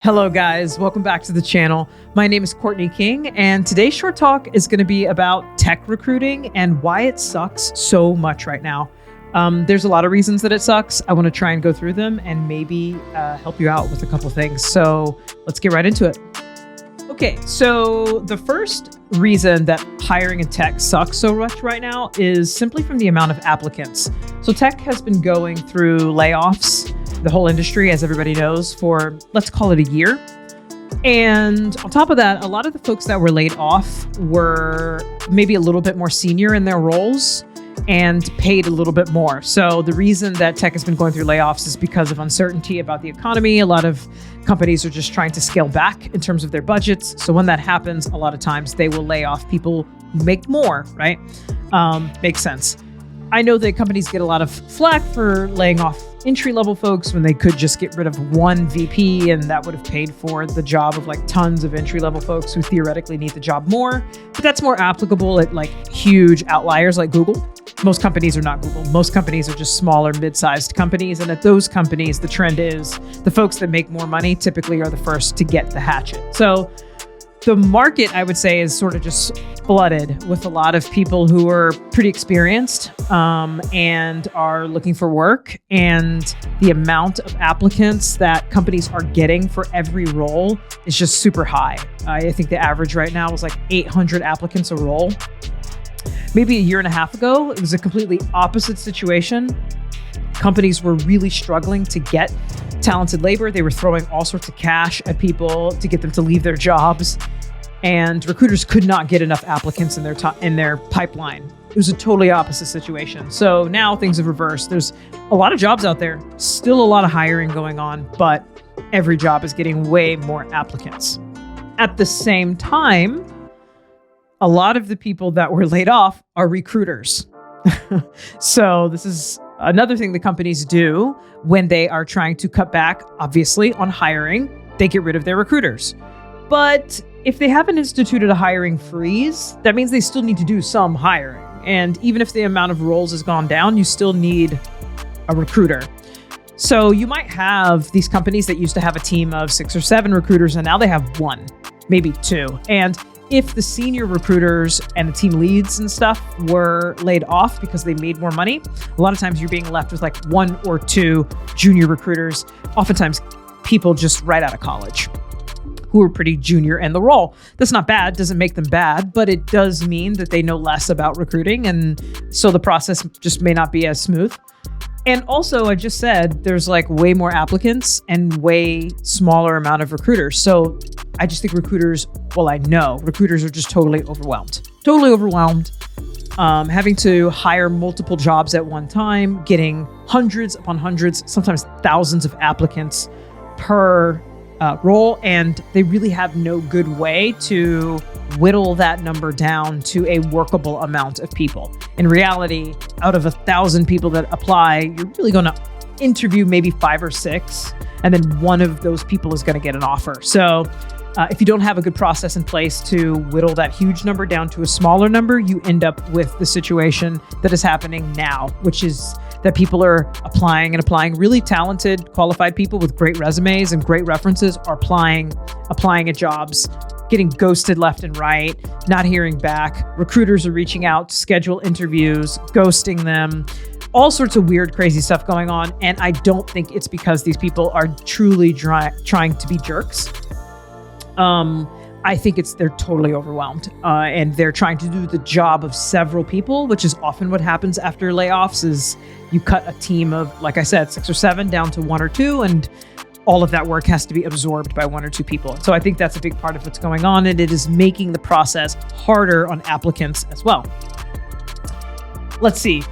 Hello guys, welcome back to the channel. My name is Courtney King, and today's short talk is going to be about tech recruiting and why it sucks so much right now. There's a lot of reasons that it sucks. I want to try and go through them and maybe help you out with a couple things. So let's get right into it. Okay, so the first reason that hiring in tech sucks so much right now is simply from the amount of applicants. So tech has been going through layoffs, the whole industry, as everybody knows, for let's call it a year. And on top of that, a lot of the folks that were laid off were maybe a little bit more senior in their roles and paid a little bit more. So the reason that tech has been going through layoffs is because of uncertainty about the economy. A lot of companies are just trying to scale back in terms of their budgets. So when that happens, a lot of times they will lay off people who make more, right? Makes sense. I know that companies get a lot of flack for laying off entry-level folks when they could just get rid of one VP and that would have paid for the job of like tons of entry-level folks who theoretically need the job more. But that's more applicable at like huge outliers like Google. Most companies are not Google. Most companies are just smaller, mid-sized companies. And at those companies, the trend is the folks that make more money typically are the first to get the hatchet. So the market, I would say, is sort of just flooded with a lot of people who are pretty experienced and are looking for work. And the amount of applicants that companies are getting for every role is just super high. I think the average right now is like 800 applicants a role. Maybe a year and a half ago, it was a completely opposite situation. Companies were really struggling to get talented labor. They were throwing all sorts of cash at people to get them to leave their jobs, and recruiters could not get enough applicants in their pipeline. It was a totally opposite situation. So now things have reversed. There's a lot of jobs out there, still a lot of hiring going on, but every job is getting way more applicants. At the same time, a lot of the people that were laid off are recruiters. So this is another thing that companies do when they are trying to cut back, obviously, on hiring. They get rid of their recruiters. But if they haven't instituted a hiring freeze, that means they still need to do some hiring. And even if the amount of roles has gone down, you still need a recruiter. So you might have these companies that used to have a team of 6 or 7 recruiters, and now they have 1, maybe 2. And if the senior recruiters and the team leads and stuff were laid off because they made more money, a lot of times you're being left with like 1 or 2 junior recruiters, oftentimes people just right out of college who are pretty junior in the role. That's not bad, doesn't make them bad, but it does mean that they know less about recruiting, and so the process just may not be as smooth. And also, I just said, there's like way more applicants and way smaller amount of recruiters. So I just think recruiters are just totally overwhelmed. Having to hire multiple jobs at one time, getting hundreds upon hundreds, sometimes thousands of applicants per role. And they really have no good way to whittle that number down to a workable amount of people. In reality, out of 1,000 people that apply, you're really going to interview maybe 5 or 6, and then one of those people is going to get an offer. So if you don't have a good process in place to whittle that huge number down to a smaller number, you end up with the situation that is happening now, which is that people are applying. Really talented, qualified people with great resumes and great references are applying at jobs, getting ghosted left and right, not hearing back. Recruiters are reaching out to schedule interviews, ghosting them, all sorts of weird, crazy stuff going on. And I don't think it's because these people are truly trying to be jerks. I think they're totally overwhelmed and they're trying to do the job of several people, which is often what happens after layoffs is you cut a team of, like I said, 6 or 7 down to 1 or 2, and all of that work has to be absorbed by 1 or 2 people. So I think that's a big part of what's going on, and it is making the process harder on applicants as well. Let's see.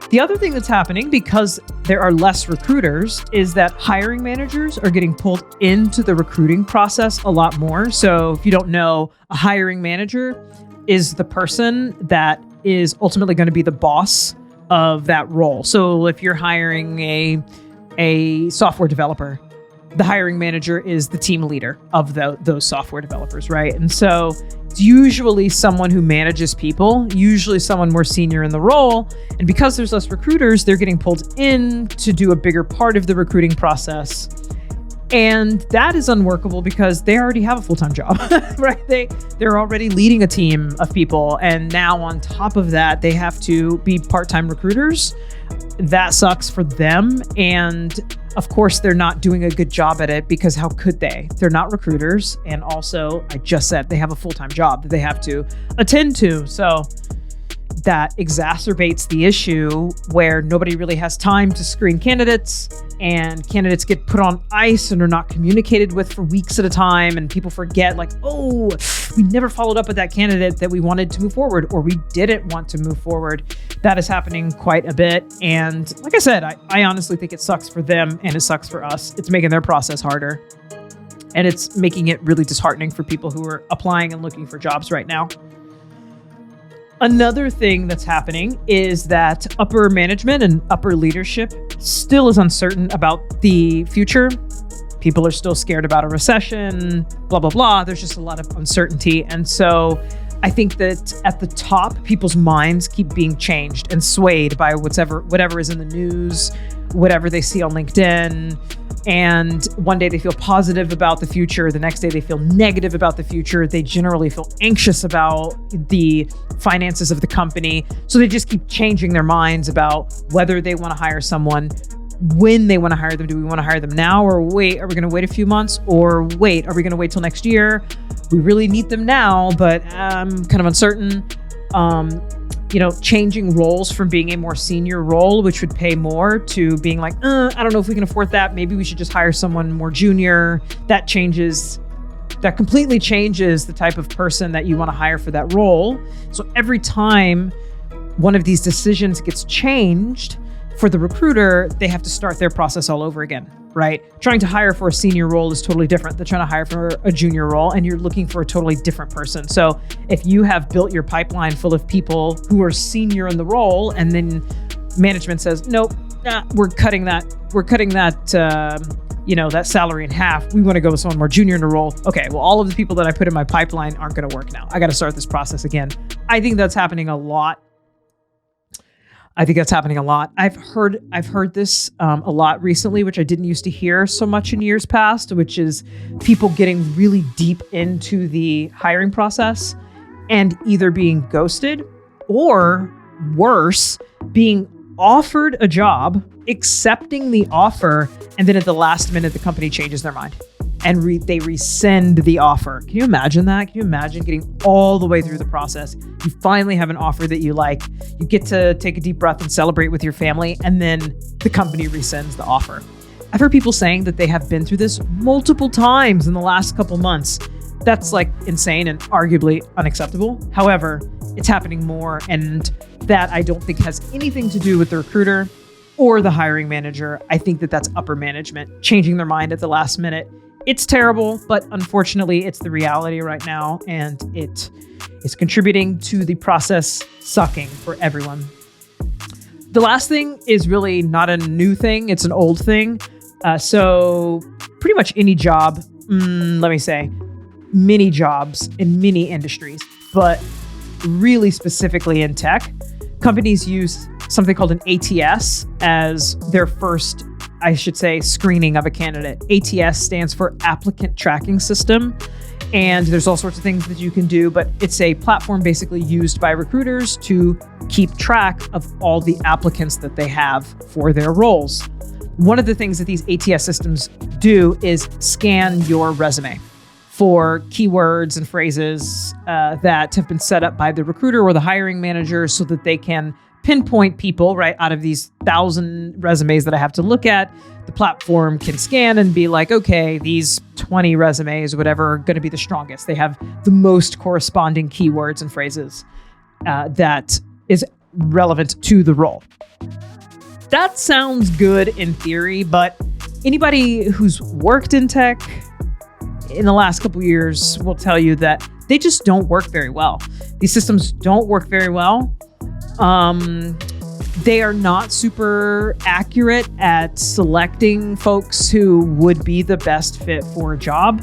The other thing that's happening, because there are less recruiters, is that hiring managers are getting pulled into the recruiting process a lot more. So if you don't know, a hiring manager is the person that is ultimately going to be the boss of that role. So if you're hiring a software developer, the hiring manager is the team leader of those software developers, right? And so it's usually someone who manages people, usually someone more senior in the role. And because there's less recruiters, they're getting pulled in to do a bigger part of the recruiting process. And that is unworkable because they already have a full-time job, right? They're already leading a team of people. And now on top of that, they have to be part-time recruiters. That sucks for them. And of course, they're not doing a good job at it because how could they? They're not recruiters. And also, I just said they have a full-time job that they have to attend to. So that exacerbates the issue where nobody really has time to screen candidates, and candidates get put on ice and are not communicated with for weeks at a time. And people forget, like, oh, we never followed up with that candidate that we wanted to move forward, or we didn't want to move forward. That is happening quite a bit. And like I said, I honestly think it sucks for them and it sucks for us. It's making their process harder. And it's making it really disheartening for people who are applying and looking for jobs right now. Another thing that's happening is that upper management and upper leadership still is uncertain about the future. People are still scared about a recession, blah, blah, blah. There's just a lot of uncertainty. And so I think that at the top, people's minds keep being changed and swayed by whatever is in the news, whatever they see on LinkedIn. And one day they feel positive about the future. The next day they feel negative about the future. They generally feel anxious about the finances of the company. So they just keep changing their minds about whether they want to hire someone, when they want to hire them. Do we want to hire them now, or wait? Are we going to wait a few months, or wait? Are we going to wait till next year? We really need them now, but I'm kind of uncertain. Changing roles from being a more senior role, which would pay more, to being like, I don't know if we can afford that. Maybe we should just hire someone more junior. That completely changes the type of person that you want to hire for that role. So every time one of these decisions gets changed for the recruiter, they have to start their process all over again, right? Trying to hire for a senior role is totally different than trying to hire for a junior role, and you're looking for a totally different person. So if you have built your pipeline full of people who are senior in the role, and then management says, nope, we're cutting that salary in half. We want to go with someone more junior in the role. Okay, well, all of the people that I put in my pipeline aren't going to work now. I got to start this process again. I think that's happening a lot. I've heard this a lot recently, which I didn't used to hear so much in years past, which is people getting really deep into the hiring process and either being ghosted, or worse, being offered a job, accepting the offer, and then at the last minute, the company changes their mind and they rescind the offer. Can you imagine that? Can you imagine getting all the way through the process? You finally have an offer that you like. You get to take a deep breath and celebrate with your family, and then the company rescinds the offer. I've heard people saying that they have been through this multiple times in the last couple months. That's like insane and arguably unacceptable. However, it's happening more, and that I don't think has anything to do with the recruiter or the hiring manager. I think that that's upper management changing their mind at the last minute. It's terrible, but unfortunately, it's the reality right now, and it is contributing to the process sucking for everyone. The last thing is really not a new thing. It's an old thing. So pretty much any job, many jobs in many industries, but really specifically in tech, companies use something called an ATS as their first, screening of a candidate. ATS stands for Applicant Tracking System. And there's all sorts of things that you can do, but it's a platform basically used by recruiters to keep track of all the applicants that they have for their roles. One of the things that these ATS systems do is scan your resume for keywords and phrases that have been set up by the recruiter or the hiring manager so that they can pinpoint people, right? Out of these 1,000 resumes that I have to look at, the platform can scan and be like, okay, these 20 resumes or whatever are going to be the strongest. They have the most corresponding keywords and phrases that is relevant to the role. That sounds good in theory, but anybody who's worked in tech in the last couple of years will tell you that they just don't work very well. These systems don't work very well. They are not super accurate at selecting folks who would be the best fit for a job.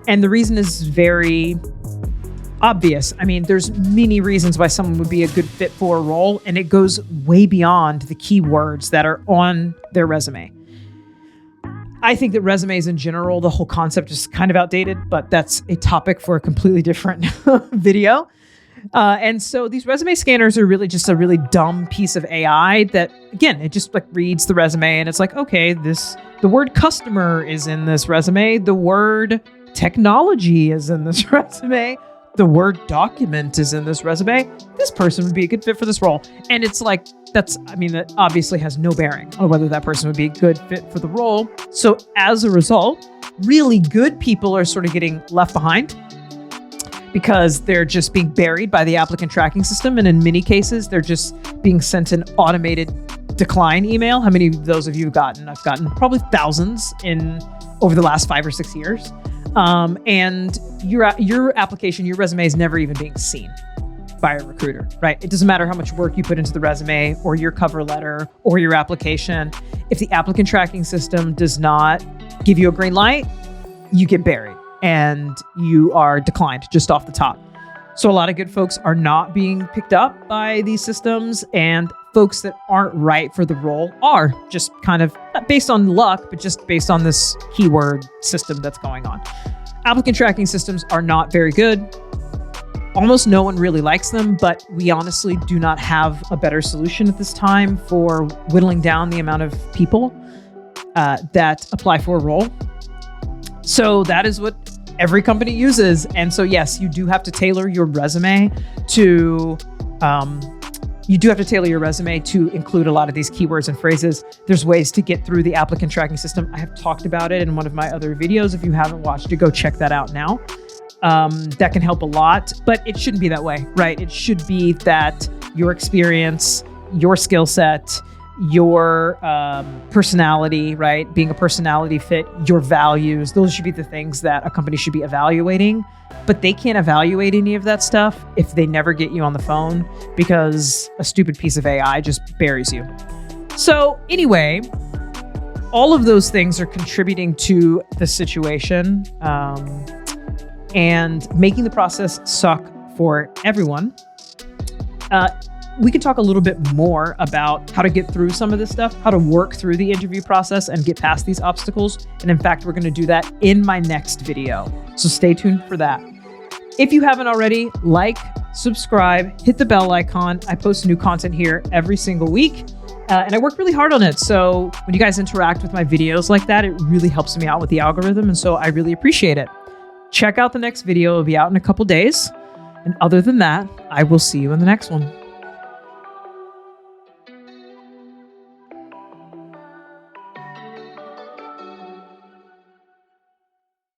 And the reason is very obvious. I mean, there's many reasons why someone would be a good fit for a role, and it goes way beyond the keywords that are on their resume. I think that resumes in general, the whole concept is kind of outdated, but that's a topic for a completely different video. And so these resume scanners are really just a really dumb piece of AI that, again, it just like reads the resume and it's like, okay, the word customer is in this resume. The word technology is in this resume. The word document is in this resume. This person would be a good fit for this role. And it's like, that obviously has no bearing on whether that person would be a good fit for the role. So as a result, really good people are sort of getting left behind because they're just being buried by the applicant tracking system. And in many cases, they're just being sent an automated decline email. How many of those have you gotten? I've gotten probably thousands over the last 5 or 6 years. And your application, your resume is never even being seen by a recruiter, right? It doesn't matter how much work you put into the resume or your cover letter or your application. If the applicant tracking system does not give you a green light, you get buried and you are declined just off the top. So a lot of good folks are not being picked up by these systems, and folks that aren't right for the role are just kind of not based on luck, but just based on this keyword system that's going on. Applicant tracking systems are not very good. Almost no one really likes them, but we honestly do not have a better solution at this time for whittling down the amount of people that apply for a role. So that is what every company uses. And so, yes, you do have to tailor your resume to include a lot of these keywords and phrases. There's ways to get through the applicant tracking system. I have talked about it in one of my other videos. If you haven't watched it, go check that out now. That can help a lot, but it shouldn't be that way, right? It should be that your experience, your skill set, your personality, right? Being a personality fit, your values, those should be the things that a company should be evaluating. But they can't evaluate any of that stuff if they never get you on the phone, because a stupid piece of AI just buries you. So anyway, all of those things are contributing to the situation and making the process suck for everyone. We can talk a little bit more about how to get through some of this stuff, how to work through the interview process and get past these obstacles. And in fact, we're going to do that in my next video. So stay tuned for that. If you haven't already, like, subscribe, hit the bell icon. I post new content here every single week. And I work really hard on it. So when you guys interact with my videos like that, it really helps me out with the algorithm. And so I really appreciate it. Check out the next video. It'll be out in a couple days. And other than that, I will see you in the next one.